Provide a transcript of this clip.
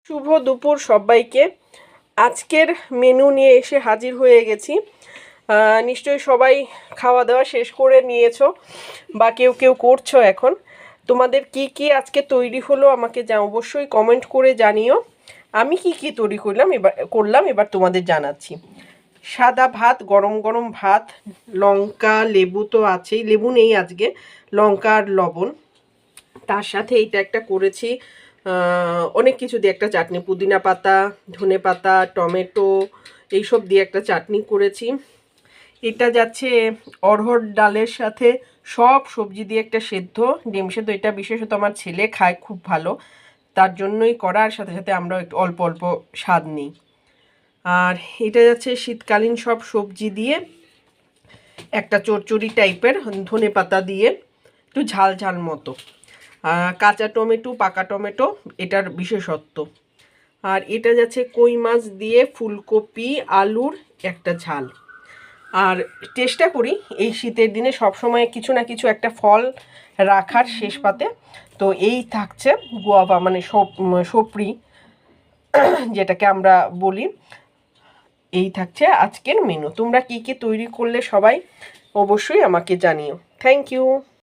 শুভ দুপুর সবাইকে। আজকের মেনু নিয়ে এসে হাজির হয়ে গেছি। নিশ্চয়ই সবাই খাওয়া দাওয়া শেষ করে নিয়েছো বা কেউ কেউ করছো এখন। তোমাদের কি কি আজকে তৈরি হলো আমাকে অবশ্যই কমেন্ট করে জানিও। আমি কি তৈরি করলাম এবার তোমাদের জানাচ্ছি। সাদা ভাত, গরম গরম ভাত, লঙ্কা লেবু তো আছেই, লেবু নেই আজকে, লঙ্কা আর লবণ। তার সাথে এইটা একটা করেছি অনেক কিছু দিয়ে একটা চাটনি, পুদিনা পাতা, ধনে পাতা, টমেটো, এইসব দিয়ে একটা চাটনি করেছি। এটা যাচ্ছে অড়হর ডালের সাথে সব সবজি দিয়ে একটা সেদ্ধ, ডিম সেদ্ধ। এটা বিশেষত আমার ছেলে খায় খুব ভালো, তার জন্যই করা। আর সাথে সাথে আমরা একটু অল্প অল্প স্বাদ নিই। আর এটা যাচ্ছে শীতকালীন সব সবজি দিয়ে একটা চচ্চড়ি টাইপের, ধনে পাতা দিয়ে একটু ঝাল ঝাল মতো। কাঁচা টমেটো, পাকা টমেটো এটার বিশেষত্ব। আর এটা যাচ্ছে কই মাছ দিয়ে ফুলকপি আলুর একটা ঝাল। আর চেষ্টা করি এই শীতের দিনে সবসময় কিছু না কিছু একটা ফল রাখার শেষ পাতে। তো এই থাকছে গুয়াভা, মানে সপরি যেটাকে আমরা বলি। এই থাকছে আজকের মেনু। তোমরা কি কি তৈরি করলে সবাই অবশ্যই আমাকে জানিও। Thank you.